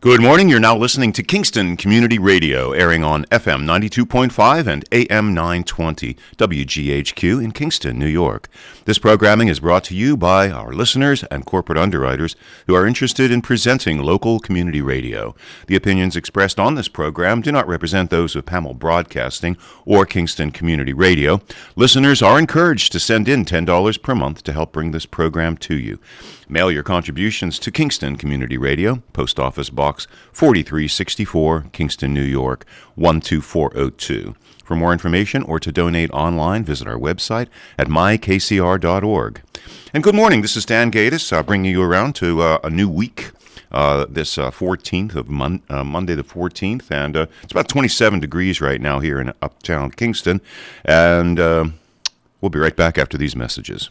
Good morning. You're now listening to Kingston Community Radio, airing on FM 92.5 and AM 920, WGHQ in Kingston, New York. This programming is brought to you by our listeners and corporate underwriters who are interested in presenting local community radio. The opinions expressed on this program do not represent those of Pamel Broadcasting or Kingston Community Radio. Listeners are encouraged to send in $10 per month to help bring this program to you. Mail your contributions to Kingston Community Radio, Post Office Box 4364, Kingston, New York 12402. For more information or to donate online, visit our website at mykcr.org. And good morning, this is Dan Gaddis, bringing you around to a new week, this 14th of Monday the 14th, and it's about 27 degrees right now here in uptown Kingston, and we'll be right back after these messages.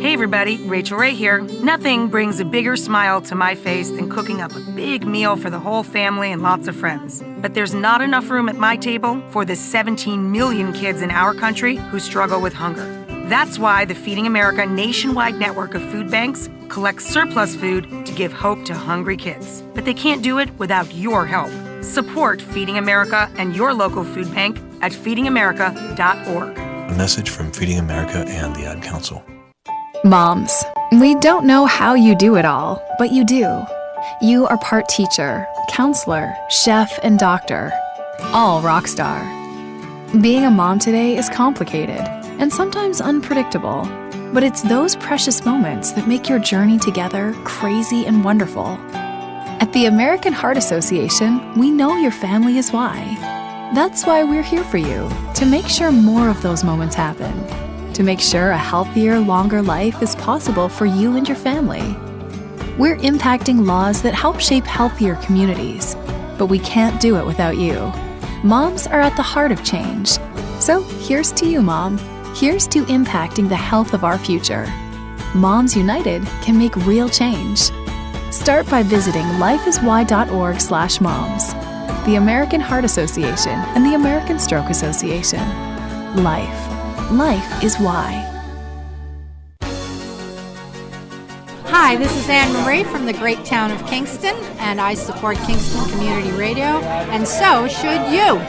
Hey everybody, Rachel Ray here. Nothing brings a bigger smile to my face than cooking up a big meal for the whole family and lots of friends. But there's not enough room at my table for the 17 million kids in our country who struggle with hunger. That's why the Feeding America nationwide network of food banks collects surplus food to give hope to hungry kids. But they can't do it without your help. Support Feeding America and your local food bank at feedingamerica.org. A message from Feeding America and the Ad Council. Moms, we don't know how you do it all, but you do. You are part teacher, counselor, chef, and doctor, all rock star. Being a mom today is complicated and sometimes unpredictable, but it's those precious moments that make your journey together crazy and wonderful. At the American Heart Association, we know your family is why. That's why we're here for you, to make sure more of those moments happen. To make sure a healthier, longer life is possible for you and your family. We're impacting laws that help shape healthier communities, but we can't do it without you. Moms are at the heart of change. So here's to you, Mom. Here's to impacting the health of our future. Moms United can make real change. Start by visiting lifeiswhy.org/moms, the American Heart Association, and the American Stroke Association. Life is why. Hi, this is Anne Marie from the great town of Kingston, and I support Kingston Community Radio, and so should you.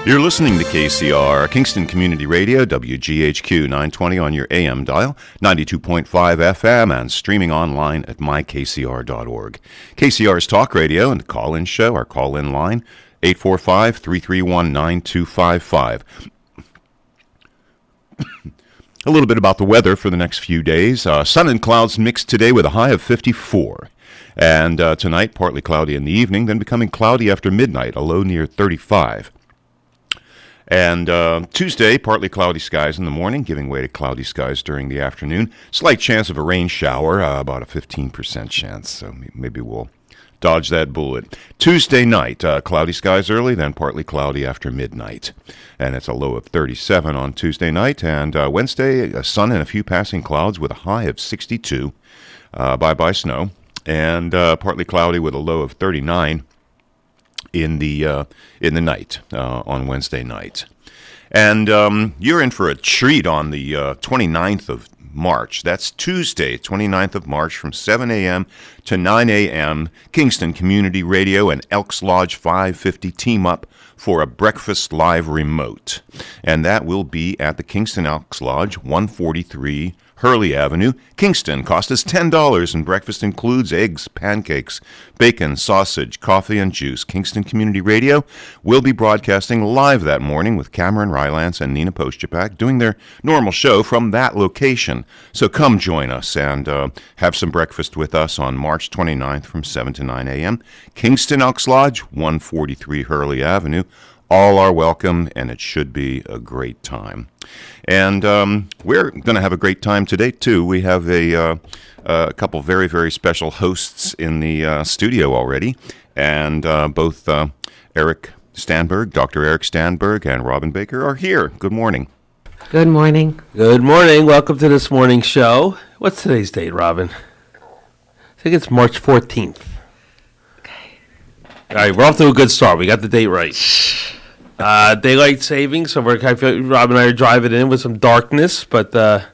You're listening to KCR, Kingston Community Radio, WGHQ 920 on your AM dial, 92.5 FM, and streaming online at mykcr.org. KCR's talk radio and call-in show, our call-in line, 845-331-9255. A little bit about the weather for the next few days. Sun and clouds mixed today with a high of 54. And tonight, partly cloudy in the evening, then becoming cloudy after midnight, a low near 35. And Tuesday, partly cloudy skies in the morning, giving way to cloudy skies during the afternoon. Slight chance of a rain shower, about a 15% chance, so maybe we'll dodge that bullet. Tuesday night, cloudy skies early, then partly cloudy after midnight. And it's a low of 37 on Tuesday night. And Wednesday, sun and a few passing clouds with a high of 62. Bye-bye snow. And partly cloudy with a low of 39 in the night, on Wednesday night. And you're in for a treat on the 29th of March. That's Tuesday, 29th of March from 7 a.m. to 9 a.m. Kingston Community Radio and Elks Lodge 550 team up for a breakfast live remote. And that will be at the Kingston Elks Lodge, 143 Hurley Avenue, Kingston. Cost us $10, and breakfast includes eggs, pancakes, bacon, sausage, coffee, and juice. Kingston Community Radio will be broadcasting live that morning with Cameron Rylance and Nina Postjapak doing their normal show from that location. So come join us and have some breakfast with us on March 29th from 7 to 9 a.m. Kingston Elks Lodge, 143 Hurley Avenue. All are welcome, and it should be a great time. And we're going to have a great time today, too. We have a couple very, very special hosts in the studio already. And both Eric Stanberg, Dr. Eric Stanberg, and Robin Baker are here. Good morning. Good morning. Good morning. Welcome to this morning's show. What's today's date, Robin? I think it's March 14th. Okay. All right, we're off to a good start. We got the date right. Daylight savings, so I feel Rob and I are driving in with some darkness, but a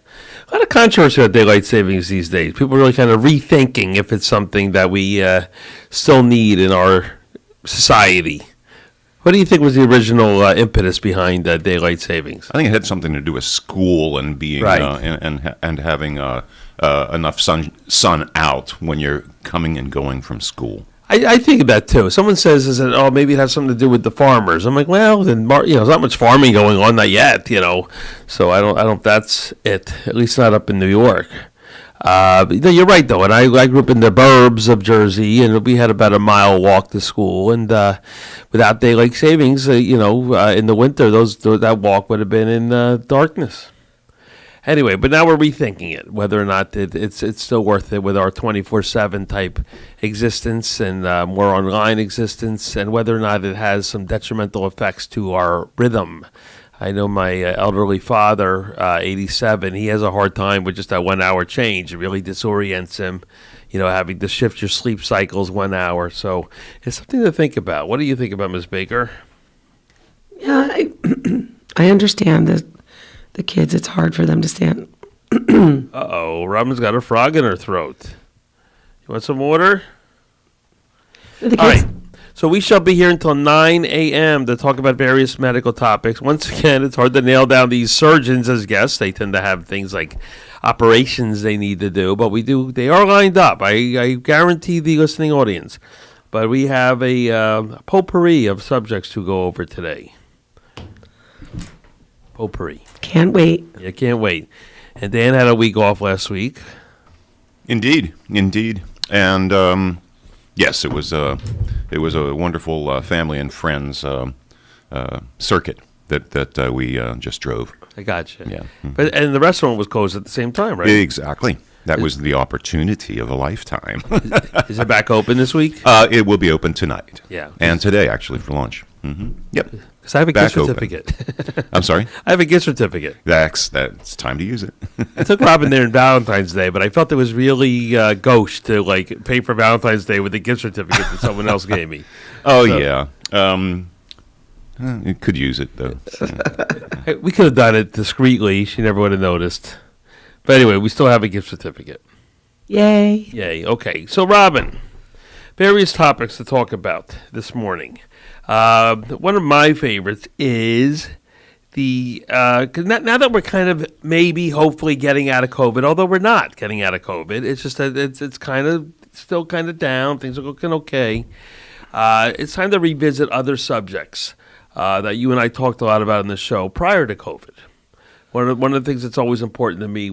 lot of controversy about daylight savings these days. People are really kind of rethinking if it's something that we still need in our society. What do you think was the original impetus behind daylight savings? I think it had something to do with school and being Right. and having enough sun out when you're coming and going from school. I think of that too. Someone says, "Is it? Oh, maybe it has something to do with the farmers." I'm like, well, then there's not much farming going on, not yet, So I don't. That's it. At least not up in New York. But, you're right though, and I grew up in the burbs of Jersey, and we had about a mile walk to school, and without daylight savings, in the winter, that walk would have been in darkness. Anyway, but now we're rethinking it, whether or not it's still worth it with our 24/7 type existence and more online existence, and whether or not it has some detrimental effects to our rhythm. I know my elderly father, 87, he has a hard time with just that 1 hour change. It really disorients him, having to shift your sleep cycles 1 hour. So it's something to think about. What do you think about, Ms. Baker? Yeah, I understand that the kids, it's hard for them to stand. Uh-oh, Robin's got a frog in her throat. You want some water? The kids, All right. So we shall be here until 9 a.m. to talk about various medical topics. Once again, it's hard to nail down these surgeons as guests. They tend to have things like operations they need to do, but they are lined up. I guarantee the listening audience. But we have a potpourri of subjects to go over today. Potpourri. can't wait. You can't wait. And Dan had a week off last week. Indeed, and yes, it was a wonderful family and friends circuit that we just drove. I got you. Yeah. But and the restaurant was closed at the same time, right? Exactly. That was the opportunity of a lifetime. Is it back open this week? It will be open tonight. Yeah. And today, actually, for lunch. Yep. Because I have a Back gift open. certificate. I'm sorry? I have a gift certificate. That's time to use it. I took Robin there on Valentine's Day, but I felt it was really gauche to pay for Valentine's Day with a gift certificate that someone else gave me. Oh, So- yeah. You could use it, though. Hey, we could have done it discreetly. She never would have noticed. But anyway, we still have a gift certificate. Yay. Yay. Okay. So, Robin, various topics to talk about this morning. One of my favorites is the 'cause now that we're kind of maybe hopefully getting out of COVID, although we're not getting out of COVID, it's just that it's kind of still kind of down. Things are looking okay. It's time to revisit other subjects that you and I talked a lot about in the show prior to COVID. One of the things that's always important to me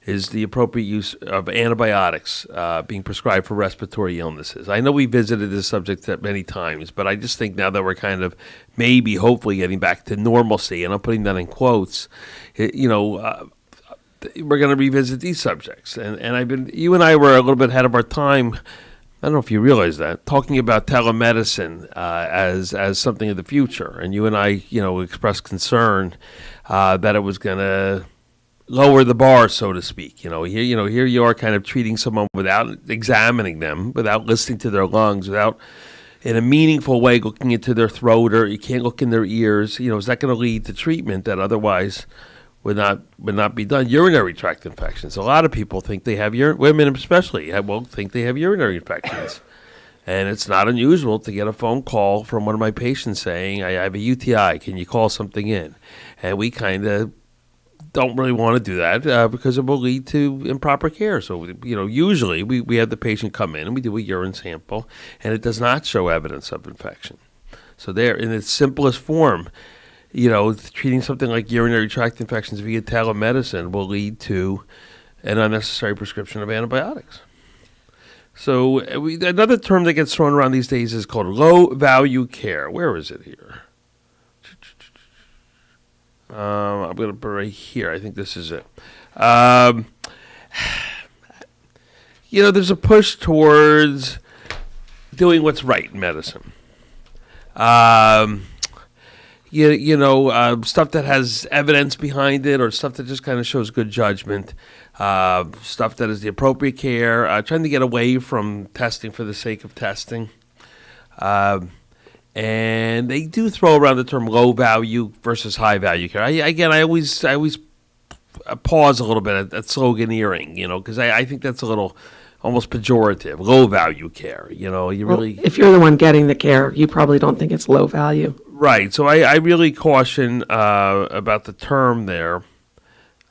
is the appropriate use of antibiotics being prescribed for respiratory illnesses. I know we visited this subject many times, but I just think now that we're kind of maybe, hopefully, getting back to normalcy, and I'm putting that in quotes, we're going to revisit these subjects. And you and I were a little bit ahead of our time. I don't know if you realize that, talking about telemedicine as something of the future. And you and I, expressed concern that it was going to lower the bar, so to speak. Here you are kind of treating someone without examining them, without listening to their lungs, without in a meaningful way looking into their throat, or you can't look in their ears. Is that going to lead to treatment that otherwise would not be done? Urinary tract infections. A lot of people think they have women especially think they have urinary infections. And it's not unusual to get a phone call from one of my patients saying, I have a UTI, can you call something in? And we kind of don't really want to do that because it will lead to improper care. So, usually we have the patient come in and we do a urine sample, and it does not show evidence of infection. So there, in its simplest form, treating something like urinary tract infections via telemedicine will lead to an unnecessary prescription of antibiotics. So another term that gets thrown around these days is called low-value care. Where is it here? I'm going to put it right here. I think this is it. There's a push towards doing what's right in medicine. Stuff that has evidence behind it, or stuff that just kind of shows good judgment. Stuff that is the appropriate care. Trying to get away from testing for the sake of testing. And they do throw around the term low value versus high value care. I always pause a little bit at sloganeering, because I think that's a little almost pejorative. Low value care, you really. If you're the one getting the care, you probably don't think it's low value. Right. So I really caution about the term there.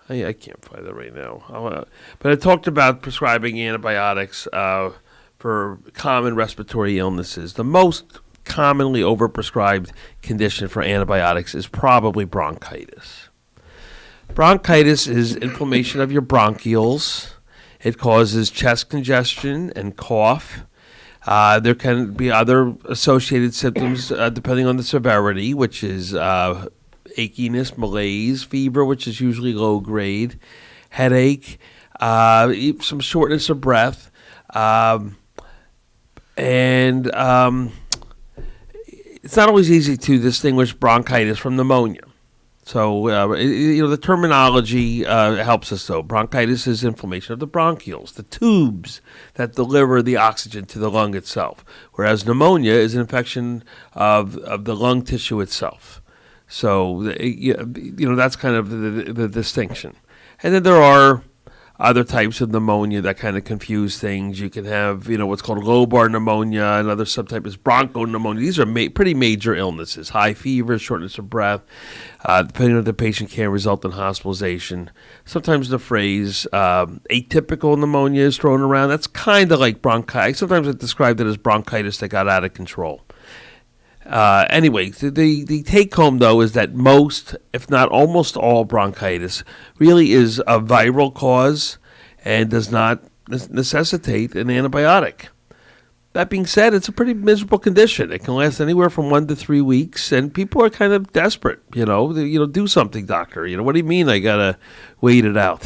I can't find it right now. But I talked about prescribing antibiotics for common respiratory illnesses. The most commonly overprescribed condition for antibiotics is probably bronchitis. Bronchitis is inflammation of your bronchioles. It causes chest congestion and cough. There can be other associated symptoms depending on the severity, which is achiness, malaise, fever, which is usually low grade, headache, some shortness of breath, and it's not always easy to distinguish bronchitis from pneumonia. So, the terminology helps us, though. Bronchitis is inflammation of the bronchioles, the tubes that deliver the oxygen to the lung itself, whereas pneumonia is an infection of the lung tissue itself. So, that's kind of the distinction. And then there are other types of pneumonia that kind of confuse things. You can have, what's called lobar pneumonia. Another subtype is bronchopneumonia. These are pretty major illnesses. High fever, shortness of breath. Depending on the patient, can result in hospitalization. Sometimes the phrase atypical pneumonia is thrown around. That's kind of like bronchitis. Sometimes it's described it as bronchitis that got out of control. Anyway, the take home, though, is that most, if not almost all bronchitis really is a viral cause and does not necessitate an antibiotic. That being said, it's a pretty miserable condition. It can last anywhere from 1 to 3 weeks, and people are kind of desperate, do something, doctor. What do you mean I got to wait it out?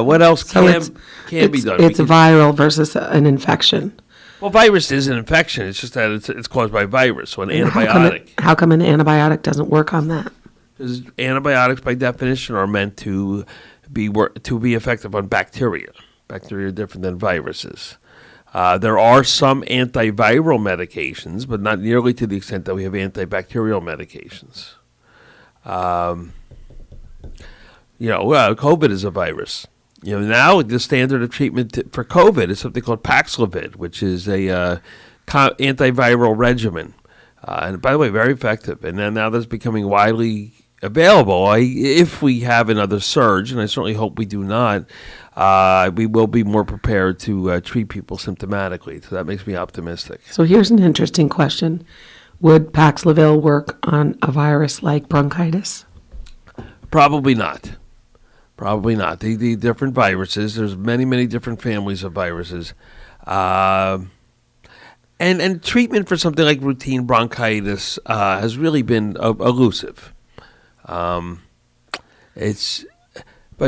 What else can be done? It's viral versus an infection. Well, virus is an infection. It's just that it's caused by virus. So an antibiotic. How come an antibiotic doesn't work on that? Because antibiotics, by definition, are meant to be effective on bacteria. Bacteria are different than viruses. There are some antiviral medications, but not nearly to the extent that we have antibacterial medications. COVID is a virus. Now the standard of treatment for COVID is something called Paxlovid, which is a antiviral regimen. And by the way, very effective. And then now that's becoming widely available. If we have another surge, and I certainly hope we do not, we will be more prepared to treat people symptomatically. So that makes me optimistic. So here's an interesting question. Would Paxlovid work on a virus like bronchitis? Probably not. Probably not. The different viruses, there's many, many different families of viruses. And treatment for something like routine bronchitis has really been elusive. But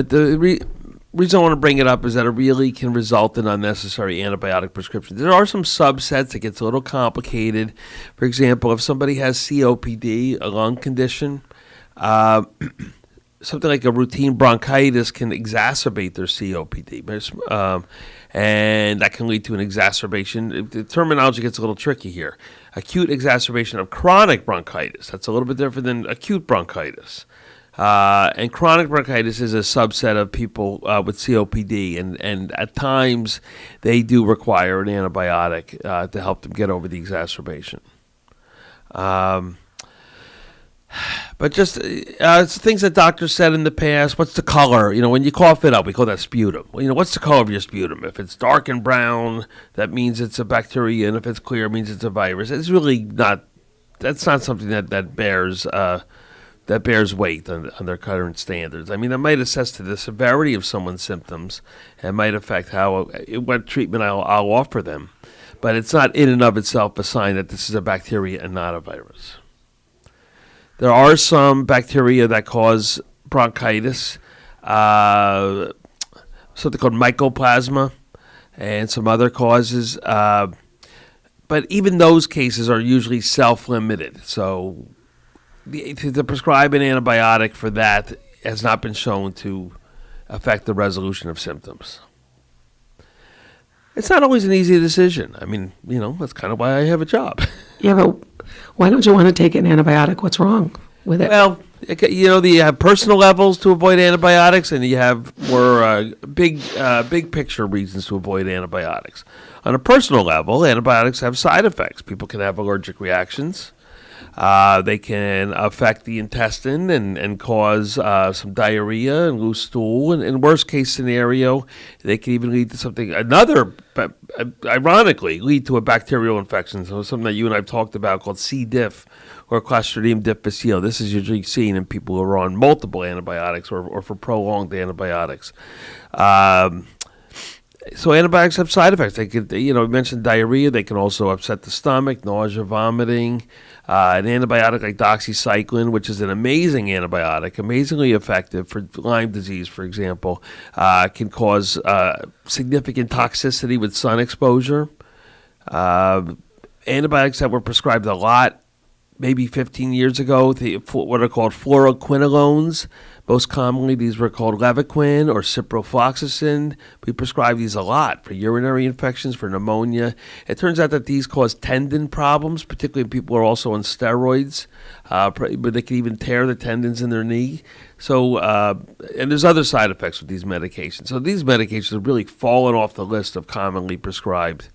the reason I want to bring it up is that it really can result in unnecessary antibiotic prescriptions. There are some subsets that gets a little complicated. For example, if somebody has COPD, a lung condition, something like a routine bronchitis can exacerbate their COPD, and that can lead to an exacerbation. The terminology gets a little tricky here. Acute exacerbation of chronic bronchitis. That's a little bit different than acute bronchitis. And chronic bronchitis is a subset of people with COPD, and at times they do require an antibiotic to help them get over the exacerbation. But just things that doctors said in the past. What's the color? When you cough it up, we call that sputum. Well, what's the color of your sputum? If it's dark and brown, that means it's a bacteria, and if it's clear, it means it's a virus. It's really not. That's not something that bears weight on their current standards. I mean, that might assess to the severity of someone's symptoms and might affect what treatment I'll offer them. But it's not in and of itself a sign that this is a bacteria and not a virus. There are some bacteria that cause bronchitis, something called mycoplasma, and some other causes. But even those cases are usually self-limited. So to prescribe an antibiotic for that has not been shown to affect the resolution of symptoms. It's not always an easy decision. I mean, that's kind of why I have a job. Yeah, but why don't you want to take an antibiotic? What's wrong with it? Well, you have personal levels to avoid antibiotics, and you have more big picture reasons to avoid antibiotics. On a personal level, antibiotics have side effects. People can have allergic reactions. They can affect the intestine and cause some diarrhea and loose stool. And in worst case scenario, they can even lead to ironically, lead to a bacterial infection. So something that you and I have talked about called C. diff or Clostridium difficile. This is usually seen in people who are on multiple antibiotics or for prolonged antibiotics. So antibiotics have side effects. They could, we mentioned diarrhea. They can also upset the stomach, nausea, vomiting. An antibiotic like doxycycline, which is an amazing antibiotic, amazingly effective for Lyme disease, for example, can cause significant toxicity with sun exposure. Antibiotics that were prescribed a lot, maybe 15 years ago, what are called fluoroquinolones. Most commonly, these were called Levaquin or ciprofloxacin. We prescribe these a lot for urinary infections, for pneumonia. It turns out that these cause tendon problems, particularly if people are also on steroids, but they can even tear the tendons in their knee. So, and there's other side effects with these medications. So these medications have really fallen off the list of commonly prescribed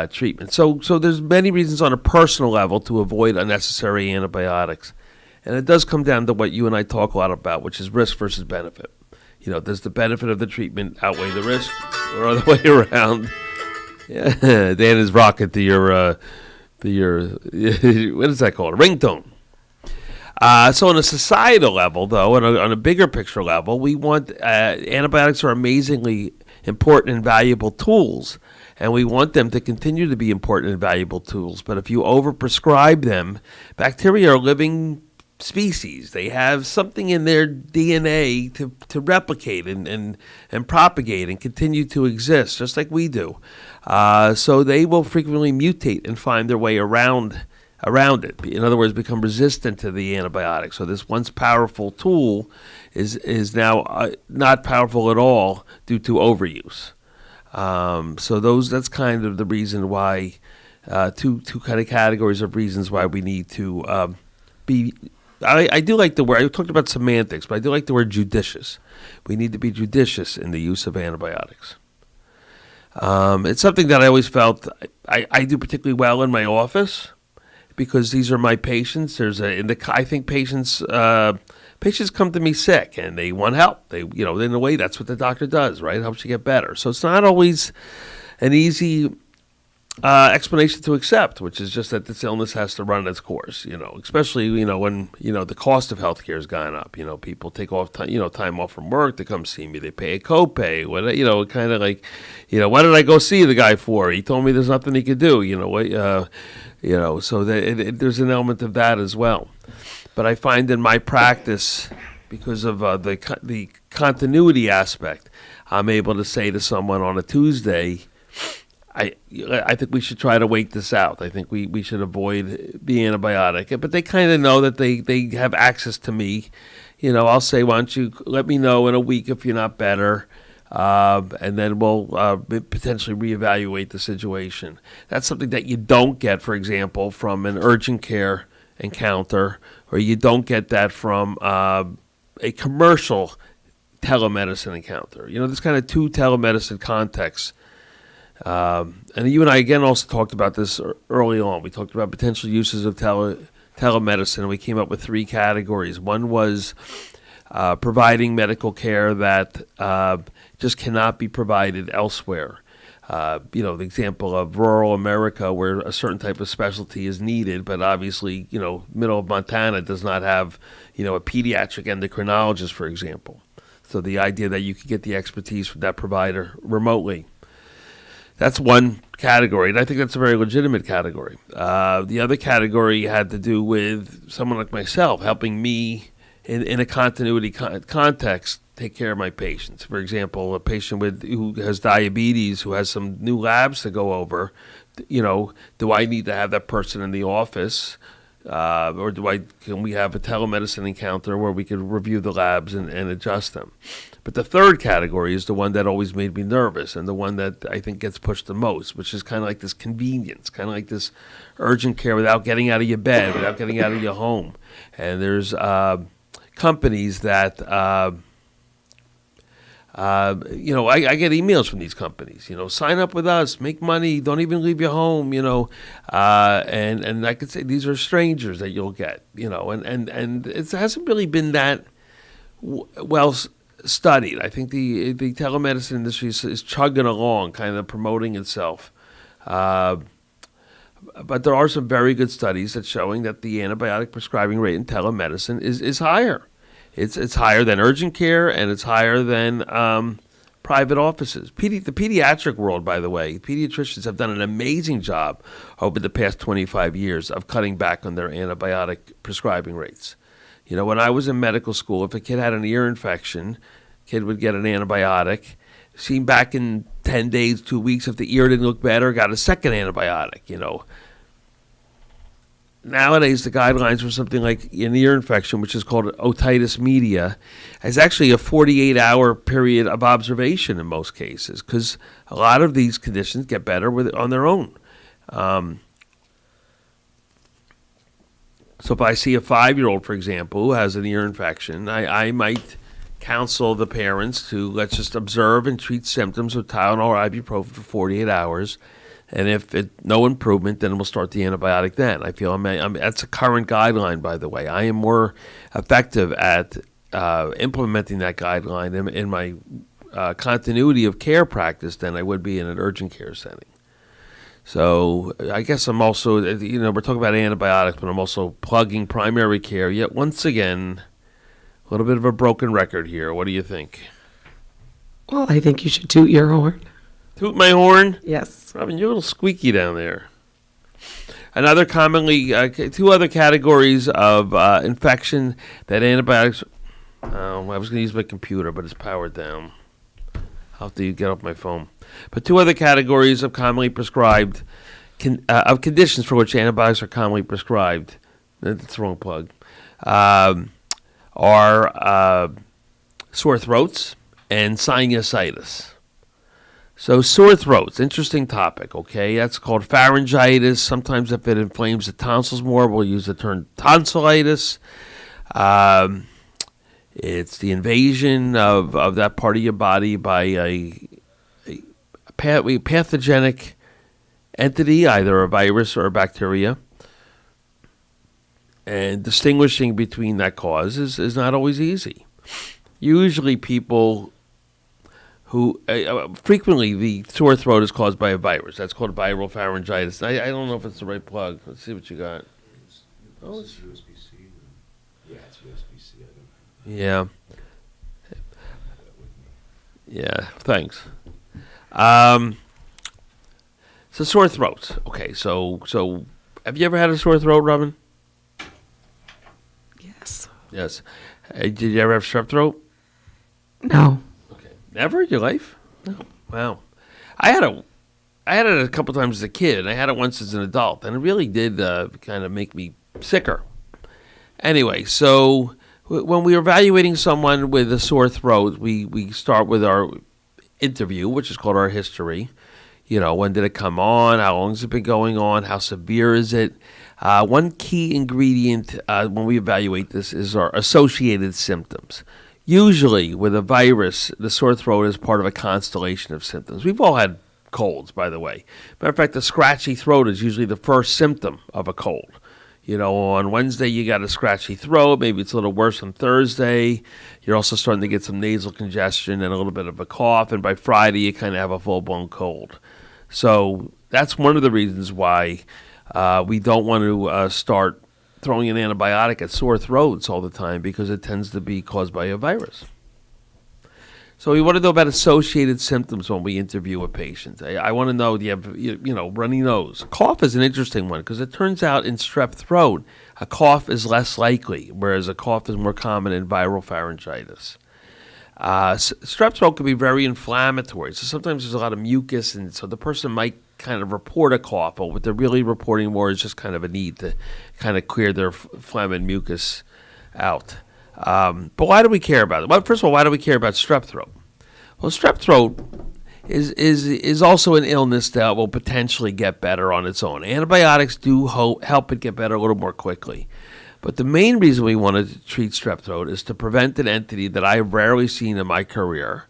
treatment. So there's many reasons on a personal level to avoid unnecessary antibiotics. And it does come down to what you and I talk a lot about, which is risk versus benefit. Does the benefit of the treatment outweigh the risk or other way around? Yeah, Dan is rocking to your what is that called? A ringtone. So on a societal level, though, on a bigger picture level, we want antibiotics are amazingly important and valuable tools. And we want them to continue to be important and valuable tools. But if you overprescribe them, bacteria are living species. They have something in their DNA to replicate and propagate and continue to exist, just like we do. So they will frequently mutate and find their way around it. In other words, become resistant to the antibiotic. So this once powerful tool is now not powerful at all due to overuse. So that's kind of the reason why two kind of categories of reasons why we need to be. I do like the word. I talked about semantics, but I do like the word judicious. We need to be judicious in the use of antibiotics. It's something that I always felt I do particularly well in my office because these are my patients. I think patients come to me sick and they want help. In a way, that's what the doctor does, right? Helps you get better. So it's not always an easy explanation to accept, which is just that this illness has to run its course. Especially when the cost of healthcare has gone up. People take off time off from work to come see me. They pay a copay. Kind of like, what did I go see the guy for? He told me there's nothing he could do. So there's an element of that as well. But I find in my practice, because of the continuity aspect, I'm able to say to someone on a Tuesday, I think we should try to wait this out. I think we should avoid the antibiotic. But they kind of know that they have access to me. I'll say, why don't you let me know in a week if you're not better, and then we'll potentially reevaluate the situation. That's something that you don't get, for example, from an urgent care encounter, or you don't get that from a commercial telemedicine encounter. There's kind of two telemedicine contexts. And you and I, again, also talked about this early on. We talked about potential uses of telemedicine, and we came up with three categories. One was providing medical care that just cannot be provided elsewhere. The example of rural America where a certain type of specialty is needed, but obviously, middle of Montana does not have, a pediatric endocrinologist, for example. So the idea that you could get the expertise from that provider remotely. That's one category, and I think that's a very legitimate category. The other category had to do with someone like myself helping me in a continuity context take care of my patients. For example, a patient who has diabetes, who has some new labs to go over, do I need to have that person in the office Or can we have a telemedicine encounter where we could review the labs and adjust them? But the third category is the one that always made me nervous and the one that I think gets pushed the most, which is kind of like this convenience, kind of like this urgent care without getting out of your bed, without getting out of your home. And there's companies that, I get emails from these companies, sign up with us, make money, don't even leave your home, and I could say these are strangers that you'll get, and it hasn't really been that well studied. I think the telemedicine industry is chugging along, kind of promoting itself. But there are some very good studies that's showing that the antibiotic prescribing rate in telemedicine is higher. It's higher than urgent care, and it's higher than private offices. The pediatric world, by the way, pediatricians have done an amazing job over the past 25 years of cutting back on their antibiotic prescribing rates. When I was in medical school, if a kid had an ear infection, kid would get an antibiotic. Seen back in 10 days, 2 weeks, if the ear didn't look better, got a second antibiotic, Nowadays, the guidelines for something like an ear infection, which is called otitis media, is actually a 48-hour period of observation in most cases, because a lot of these conditions get better on their own. So if I see a 5-year-old, for example, who has an ear infection, I might counsel the parents to let's just observe and treat symptoms with Tylenol or ibuprofen for 48 hours. And if no improvement, then we'll start the antibiotic then. I feel that's a current guideline, by the way. I am more effective at implementing that guideline in my continuity of care practice than I would be in an urgent care setting. So I guess I'm also, we're talking about antibiotics, but I'm also plugging primary care. Yet once again, a little bit of a broken record here. What do you think? Well, I think you should toot your horn. Toot my horn? Yes. Robin, you're a little squeaky down there. Another commonly, two other categories of infection that antibiotics, I was going to use my computer, but it's powered down. I'll have to get off my phone. But two other categories of commonly prescribed, of conditions for which antibiotics are commonly prescribed, that's the wrong plug, are sore throats and sinusitis. So sore throats, interesting topic, okay? That's called pharyngitis. Sometimes if it inflames the tonsils more, we'll use the term tonsillitis. It's the invasion of that part of your body by a pathogenic entity, either a virus or a bacteria. And distinguishing between that cause is not always easy. Usually people who frequently the sore throat is caused by a virus. That's called viral pharyngitis. I don't know if it's the right plug. Let's see what you got. It's USB-C. Yeah, it's USB-C. Yeah. Yeah, thanks. So sore throats. Okay, so have you ever had a sore throat, Robin? Yes. Did you ever have strep throat? No. Okay. Never in your life? No. Wow. I had it a couple times as a kid, and I had it once as an adult, and it really did kind of make me sicker. Anyway, so when we are evaluating someone with a sore throat, we start with our interview, which is called our history. When did it come on? How long has it been going on? How severe is it? One key ingredient when we evaluate this is our associated symptoms. Usually with a virus, the sore throat is part of a constellation of symptoms. We've all had colds, by the way. Matter of fact, the scratchy throat is usually the first symptom of a cold. On Wednesday you got a scratchy throat. Maybe it's a little worse on Thursday. You're also starting to get some nasal congestion and a little bit of a cough. And by Friday, you kind of have a full-blown cold. So that's one of the reasons why we don't want to start throwing an antibiotic at sore throats all the time, because it tends to be caused by a virus. So we want to know about associated symptoms when we interview a patient. I want to know, do you have, runny nose? Cough is an interesting one, because it turns out in strep throat, a cough is less likely, whereas a cough is more common in viral pharyngitis. Strep throat can be very inflammatory, so sometimes there's a lot of mucus, and so the person might kind of report a cough, but what they're really reporting more is just kind of a need to kind of clear their phlegm and mucus out. But why do we care about it? Well, first of all, why do we care about strep throat? Well, strep throat is also an illness that will potentially get better on its own. Antibiotics do help it get better a little more quickly. But the main reason we want to treat strep throat is to prevent an entity that I've rarely seen in my career,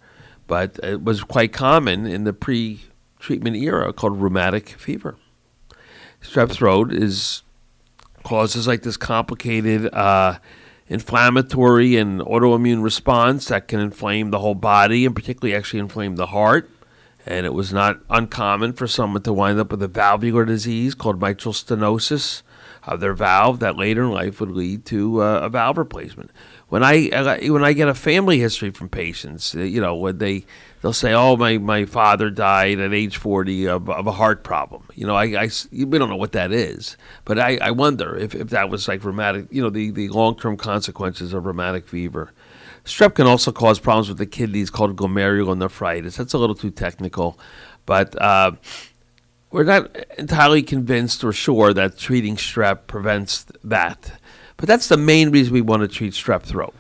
but it was quite common in the pre-treatment era, called rheumatic fever. Strep throat causes like this complicated inflammatory and autoimmune response that can inflame the whole body and particularly actually inflame the heart. And it was not uncommon for someone to wind up with a valvular disease called mitral stenosis of their valve that later in life would lead to a valve replacement. When I get a family history from patients, when they'll say, "Oh, my father died at age 40 of a heart problem." We don't know what that is, but I wonder if that was like rheumatic, the long-term consequences of rheumatic fever. Strep can also cause problems with the kidneys called glomerulonephritis. That's a little too technical, but we're not entirely convinced or sure that treating strep prevents that. But that's the main reason we want to treat strep throat.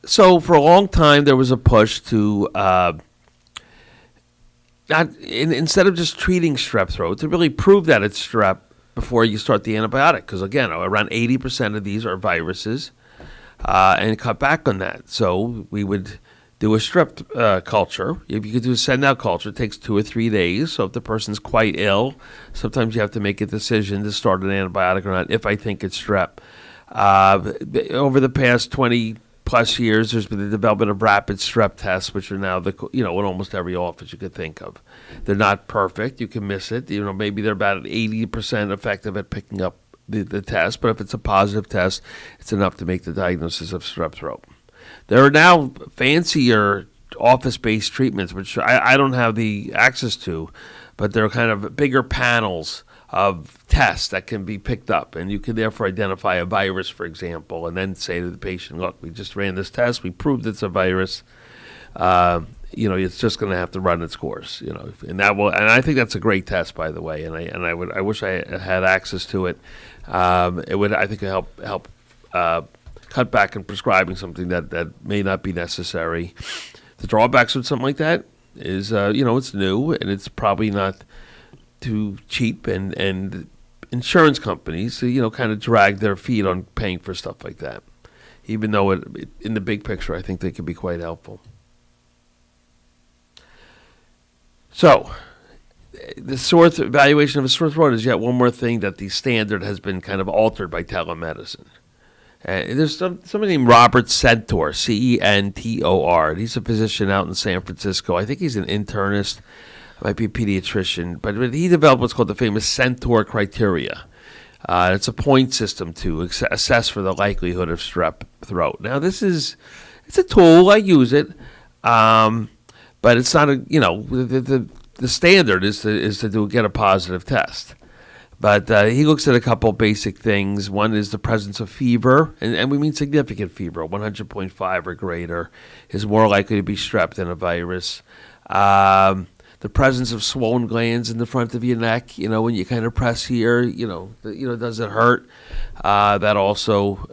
So for a long time, there was a push to, instead of just treating strep throat, to really prove that it's strep before you start the antibiotic. Because again, around 80% of these are viruses. And cut back on that. So we would do a strep culture. If you could do a send-out culture, it takes 2 or 3 days. So if the person's quite ill, sometimes you have to make a decision to start an antibiotic or not, if I think it's strep. Over the past 20-plus years, there's been the development of rapid strep tests, which are now, in almost every office you could think of. They're not perfect. You can miss it. Maybe they're about 80% effective at picking up the test, but if it's a positive test, it's enough to make the diagnosis of strep throat. There are now fancier office-based treatments, which I don't have the access to, but they're kind of bigger panels of tests that can be picked up, and you can therefore identify a virus, for example, and then say to the patient, "Look, we just ran this test, we proved it's a virus. It's just going to have to run its course, and I think that's a great test, by the way, and I wish I had access to it. It would, I think, help cut back in prescribing something that may not be necessary. The drawbacks with something like that is, it's new and it's probably not too cheap, and insurance companies, kind of drag their feet on paying for stuff like that, even though in the big picture, I think they can be quite helpful. So, the evaluation of a sore throat is yet one more thing that the standard has been kind of altered by telemedicine. There's somebody named Robert Centor, Centor. He's a physician out in San Francisco. I think he's an internist, might be a pediatrician, but he developed what's called the famous Centor criteria. It's a point system to assess for the likelihood of strep throat. Now, it's a tool. I use it. But it's not the standard is to get a positive test. But he looks at a couple basic things. One is the presence of fever, and we mean significant fever. 100.5 or greater is more likely to be strep than a virus. The presence of swollen glands in the front of your neck, when you kind of press here, does it hurt? That also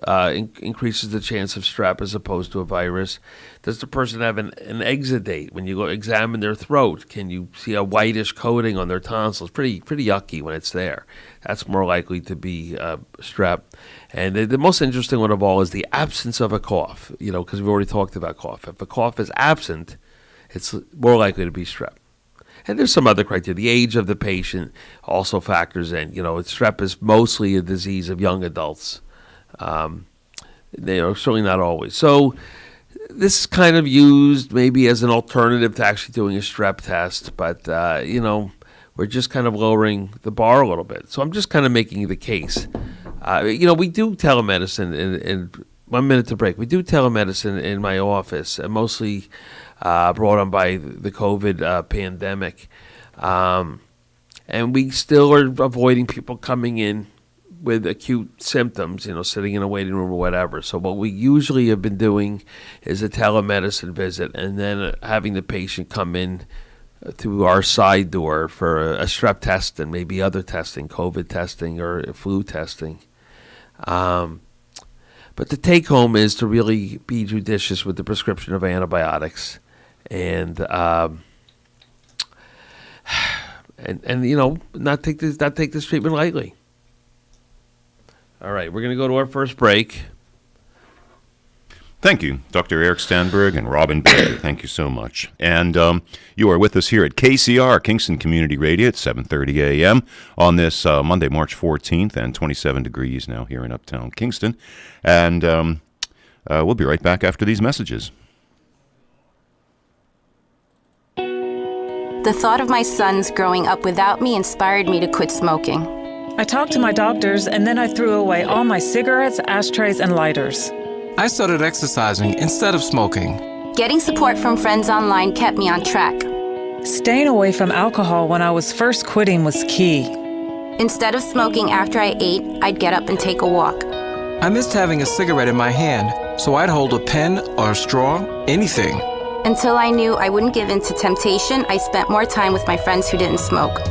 increases the chance of strep as opposed to a virus. Does the person have an exudate? When you go examine their throat, can you see a whitish coating on their tonsils? Pretty yucky when it's there. That's more likely to be strep. And the most interesting one of all is the absence of a cough, because we've already talked about cough. If a cough is absent, it's more likely to be strep. And there's some other criteria. The age of the patient also factors in. Strep is mostly a disease of young adults. They are certainly not always. So this is kind of used maybe as an alternative to actually doing a strep test. But, we're just kind of lowering the bar a little bit. So I'm just kind of making the case. We do telemedicine in 1 minute to break. We do telemedicine in my office, and mostly brought on by the COVID pandemic. And we still are avoiding people coming in with acute symptoms, sitting in a waiting room or whatever. So what we usually have been doing is a telemedicine visit and then having the patient come in through our side door for a strep test and maybe other testing, COVID testing or flu testing. But the take home is to really be judicious with the prescription of antibiotics, and not take this treatment lightly. All right, we're going to go to our first break. Thank you, Dr. Eric Stanberg and Robin Baker. Thank you so much. And you are with us here at KCR, Kingston Community Radio, at 7:30 a.m. on this Monday, March 14th, and 27 degrees now here in Uptown Kingston. And we'll be right back after these messages. The thought of my sons growing up without me inspired me to quit smoking. I talked to my doctors, and then I threw away all my cigarettes, ashtrays, and lighters. I started exercising instead of smoking. Getting support from friends online kept me on track. Staying away from alcohol when I was first quitting was key. Instead of smoking after I ate, I'd get up and take a walk. I missed having a cigarette in my hand, so I'd hold a pen or a straw, anything. Until I knew I wouldn't give in to temptation, I spent more time with my friends who didn't smoke.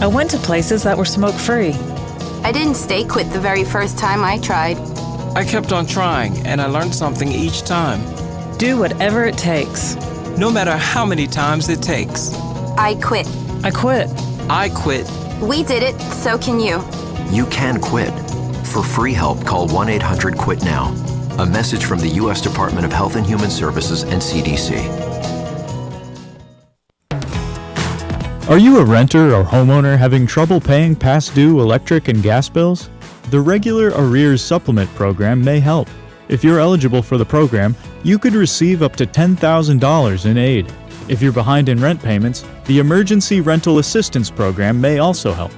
I went to places that were smoke-free. I didn't stay quit the very first time I tried. I kept on trying, and I learned something each time. Do whatever it takes. No matter how many times it takes. I quit. I quit. I quit. We did it, so can you. You can quit. For free help, call 1-800-QUIT-NOW. A message from the U.S. Department of Health and Human Services and CDC. Are you a renter or homeowner having trouble paying past due electric and gas bills? The Regular Arrears Supplement Program may help. If you're eligible for the program, you could receive up to $10,000 in aid. If you're behind in rent payments, the Emergency Rental Assistance Program may also help.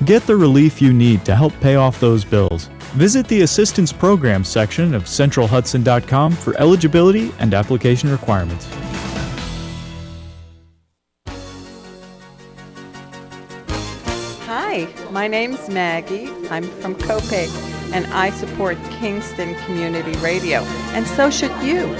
Get the relief you need to help pay off those bills. Visit the Assistance Program section of centralhudson.com for eligibility and application requirements. Hi, my name's Maggie. I'm from Copiague, and I support Kingston Community Radio, and so should you.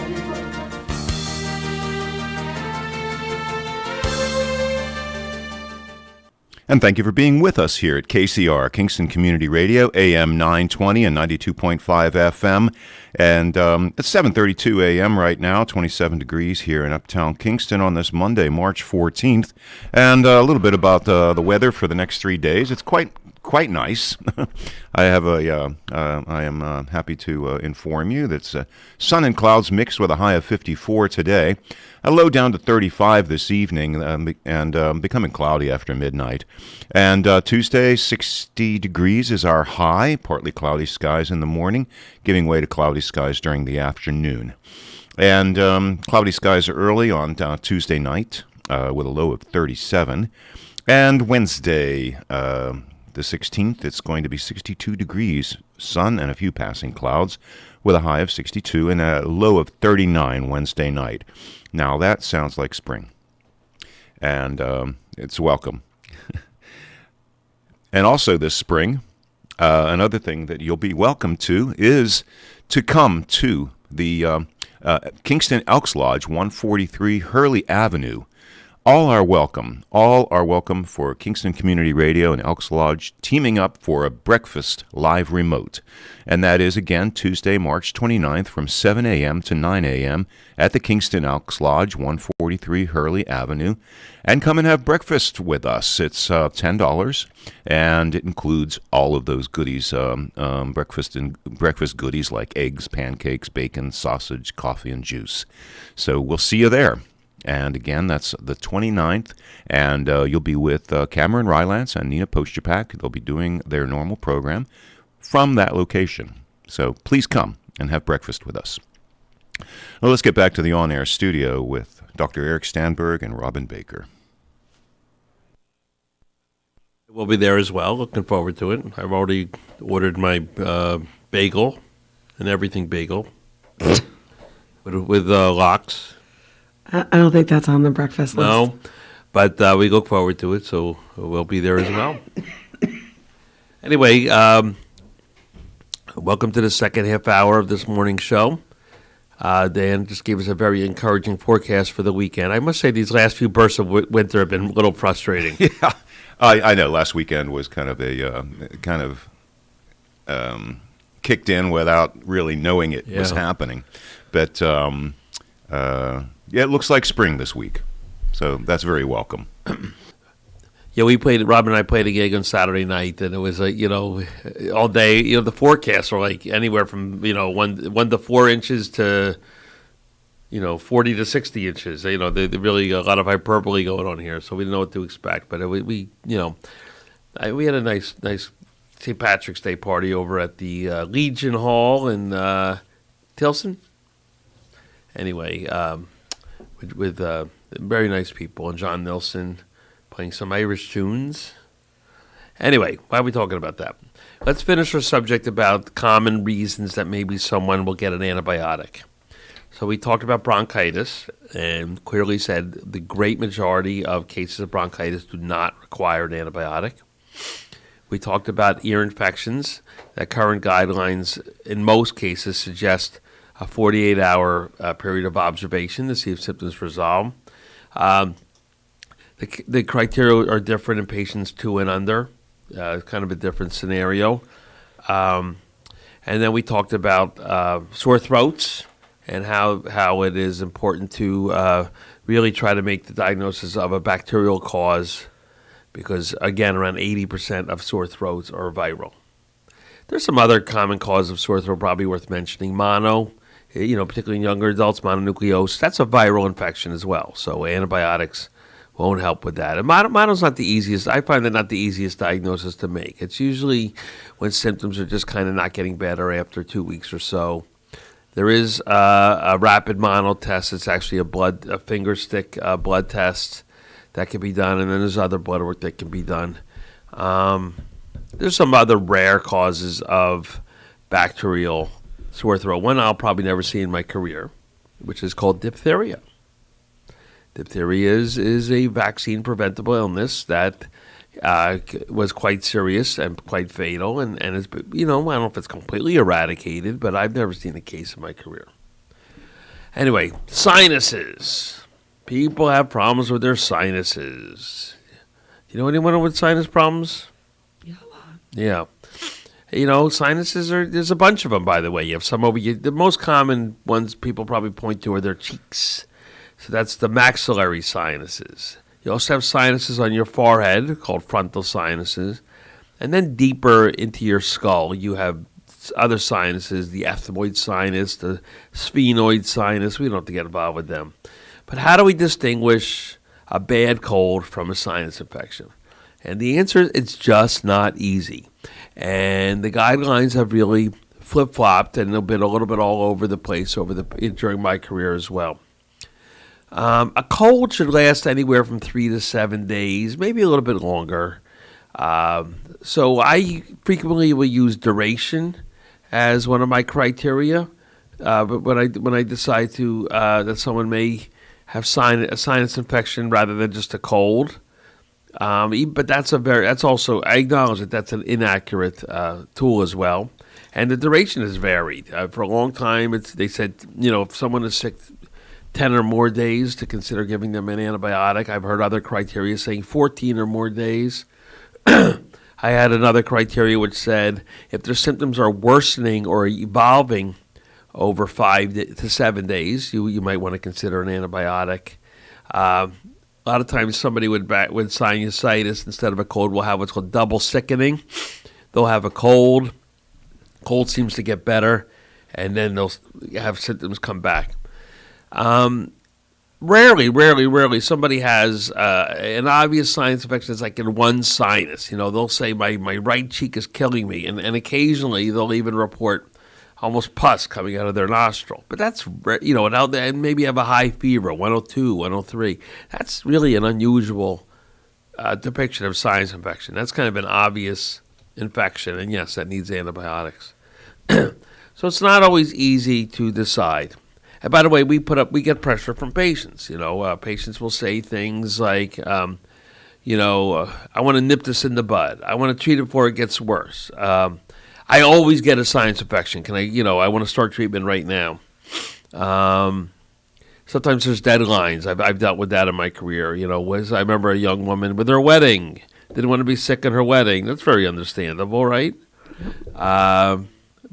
And thank you for being with us here at KCR, Kingston Community Radio, AM 920 and 92.5 FM. And it's 7:32 a.m. right now, 27 degrees here in Uptown Kingston on this Monday, March 14th. And a little bit about the weather for the next 3 days. It's quite nice. I am happy to inform you that sun and clouds mixed with a high of 54 today. A low down to 35 this evening, and becoming cloudy after midnight. And Tuesday, 60 degrees is our high, partly cloudy skies in the morning, giving way to cloudy skies during the afternoon. And cloudy skies early on Tuesday night with a low of 37. And Wednesday, the 16th, it's going to be 62 degrees, sun and a few passing clouds, with a high of 62 and a low of 39 Wednesday night. Now that sounds like spring, and it's welcome. And also this spring, another thing that you'll be welcome to is to come to the Kingston Elks Lodge, 143 Hurley Avenue. All are welcome for Kingston Community Radio and Elks Lodge teaming up for a breakfast live remote. And that is, again, Tuesday, March 29th from 7 a.m. to 9 a.m. at the Kingston Elks Lodge, 143 Hurley Avenue. And come and have breakfast with us. It's $10, and it includes all of those goodies, breakfast goodies like eggs, pancakes, bacon, sausage, coffee, and juice. So we'll see you there. And again, that's the 29th, and you'll be with Cameron Rylance and Nina Posterpak. They'll be doing their normal program from that location. So please come and have breakfast with us. Well, let's get back to the on-air studio with Dr. Eric Stanberg and Robin Baker. We'll be there as well. Looking forward to it. I've already ordered my bagel and everything bagel with lox. I don't think that's on the breakfast list. No, but we look forward to it, so we'll be there as well. Anyway, welcome to the second half hour of this morning's show. Dan just gave us a very encouraging forecast for the weekend. I must say these last few bursts of winter have been a little frustrating. Yeah, I know. Last weekend was kind of kicked in without really knowing it was happening. But it looks like spring this week, so that's very welcome. Yeah, Rob and I played a gig on Saturday night, and it was all day. The forecasts were like anywhere from 1 to 4 inches to 40 to 60 inches. They really a lot of hyperbole going on here, so we didn't know what to expect. But we had a nice St. Patrick's Day party over at the Legion Hall in Tilson. Anyway, with very nice people, and John Nilsson playing some Irish tunes. Anyway, why are we talking about that? Let's finish our subject about common reasons that maybe someone will get an antibiotic. So we talked about bronchitis and clearly said the great majority of cases of bronchitis do not require an antibiotic. We talked about ear infections. That current guidelines in most cases suggest a 48-hour period of observation to see if symptoms resolve. The criteria are different in patients 2 and under. Kind of a different scenario. And then we talked about sore throats and how it is important to really try to make the diagnosis of a bacterial cause because, again, around 80% of sore throats are viral. There's some other common causes of sore throat probably worth mentioning. Mono, particularly in younger adults, mononucleosis, that's a viral infection as well. So antibiotics won't help with that. And mono's not the easiest. I find that not the easiest diagnosis to make. It's usually when symptoms are just kind of not getting better after 2 weeks or so. There is a rapid mono test. It's actually a finger stick blood test that can be done, and then there's other blood work that can be done. There's some other rare causes of bacterial sore throat. One I'll probably never see in my career, which is called diphtheria. Diphtheria is a vaccine-preventable illness that was quite serious and quite fatal, and it's, I don't know if it's completely eradicated, but I've never seen a case in my career. Anyway, sinuses. People have problems with their sinuses. You know anyone with sinus problems? Yeah, a lot. Yeah. Sinuses there's a bunch of them, by the way. You have some over you. The most common ones people probably point to are their cheeks. So that's the maxillary sinuses. You also have sinuses on your forehead called frontal sinuses. And then deeper into your skull, you have other sinuses, the ethmoid sinus, the sphenoid sinus. We don't have to get involved with them. But how do we distinguish a bad cold from a sinus infection? And the answer is it's just not easy. And the guidelines have really flip-flopped and they've been a little bit all over the place during my career as well. A cold should last anywhere from 3 to 7 days, maybe a little bit longer. So I frequently will use duration as one of my criteria. But when I decide to that someone may have a sinus infection rather than just a cold, but that's also, I acknowledge that that's an inaccurate tool as well. And the duration is varied. For a long time, they said if someone is sick 10 or more days to consider giving them an antibiotic. I've heard other criteria saying 14 or more days. I had another criteria which said if their symptoms are worsening or evolving over 5 to 7 days, you might want to consider an antibiotic. A lot of times somebody with sinusitis instead of a cold will have what's called double sickening. They'll have a cold. Cold seems to get better, and then they'll have symptoms come back. Rarely somebody has an obvious sinus infection that's like in one sinus. They'll say my right cheek is killing me, and occasionally they'll even report almost pus coming out of their nostril. But that's, and maybe have a high fever, 102, 103. That's really an unusual depiction of sinus infection. That's kind of an obvious infection, and yes, that needs antibiotics. So it's not always easy to decide. And by the way, we get pressure from patients. Patients will say things like, I want to nip this in the bud. I want to treat it before it gets worse. I always get a sinus infection. Can I want to start treatment right now. Sometimes there's deadlines. I've dealt with that in my career. I remember a young woman with her wedding didn't want to be sick at her wedding. That's very understandable, right? But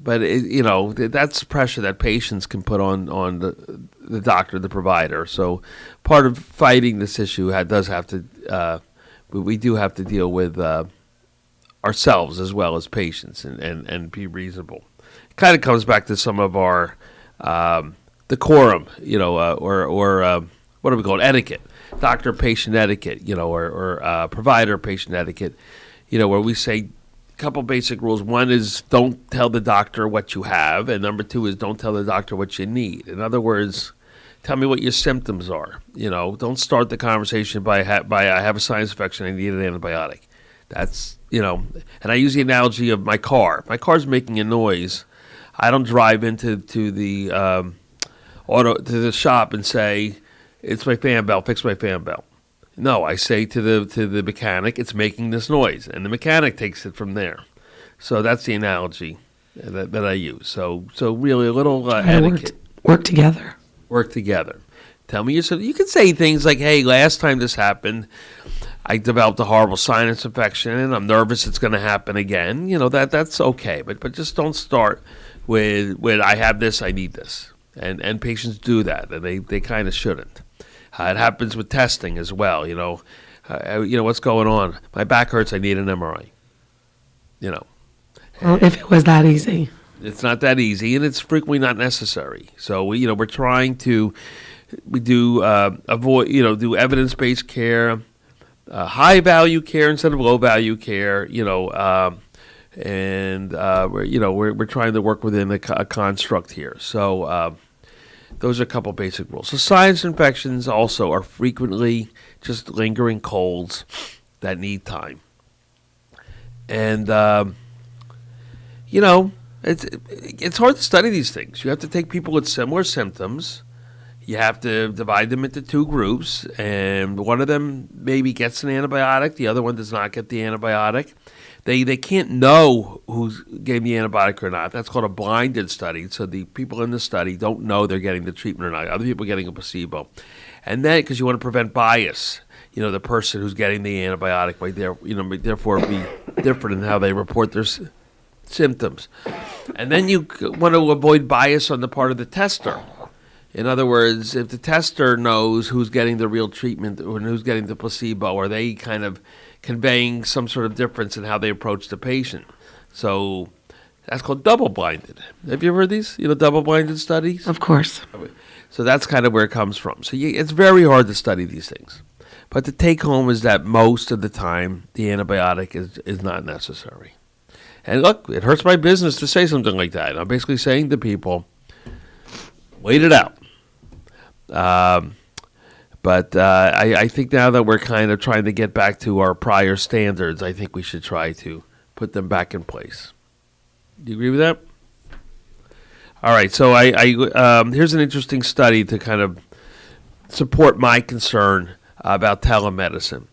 that's pressure that patients can put on the doctor, the provider. So part of fighting this issue does have to we do have to deal with ourselves as well as patients and be reasonable. It kind of comes back to some of our decorum, or what do we call it? Etiquette, doctor-patient etiquette, or provider-patient etiquette, where we say a couple basic rules. One is don't tell the doctor what you have, and number two is don't tell the doctor what you need. In other words, tell me what your symptoms are. Don't start the conversation by I have a sinus infection, I need an antibiotic. That's, and I use the analogy of my car. My car's making a noise. I don't drive into the the shop and say, it's my fan belt, fix my fan belt. No, I say to the mechanic, it's making this noise, and the mechanic takes it from there. So that's the analogy that I use. So really a little etiquette. Work together. Work together. Tell me you can say things like, hey, last time this happened, I developed a horrible sinus infection, and I'm nervous it's going to happen again. That's okay, but just don't start with I have this, I need this. And patients do that, and they kind of shouldn't. It happens with testing as well. What's going on? My back hurts. I need an MRI. Well, if it was that easy, it's not that easy, and it's frequently not necessary. So we're trying to do evidence-based care, high-value care instead of low-value care. And we're trying to work within a construct here. So those are a couple basic rules. So sinus infections also are frequently just lingering colds that need time. And it's hard to study these things. You have to take people with similar symptoms. You have to divide them into two groups, and one of them maybe gets an antibiotic, the other one does not get the antibiotic. They can't know who gave the antibiotic or not. That's called a blinded study. So the people in the study don't know they're getting the treatment or not. Other people are getting a placebo. And then, because you want to prevent bias, the person who's getting the antibiotic might therefore be different in how they report their symptoms. And then you want to avoid bias on the part of the tester. In other words, if the tester knows who's getting the real treatment and who's getting the placebo, are they kind of conveying some sort of difference in how they approach the patient? So that's called double-blinded. Have you ever heard these, double-blinded studies? Of course. So that's kind of where it comes from. So it's very hard to study these things. But the take-home is that most of the time, the antibiotic is not necessary. And look, it hurts my business to say something like that. I'm basically saying to people, wait it out. But I think now that we're kind of trying to get back to our prior standards, I think we should try to put them back in place. Do you agree with that? All right. So here's an interesting study to kind of support my concern about telemedicine.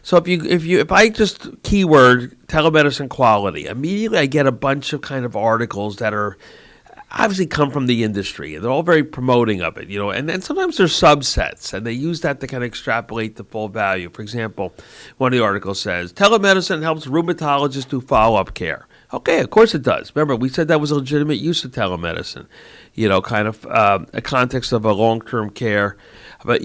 So if I just keyword telemedicine quality, immediately I get a bunch of kind of articles that are obviously come from the industry, and they're all very promoting of it, and then sometimes there's subsets, and they use that to kind of extrapolate the full value. For example, one of the articles says, telemedicine helps rheumatologists do follow-up care. Okay, of course it does. Remember, we said that was a legitimate use of telemedicine, kind of a context of a long-term care. But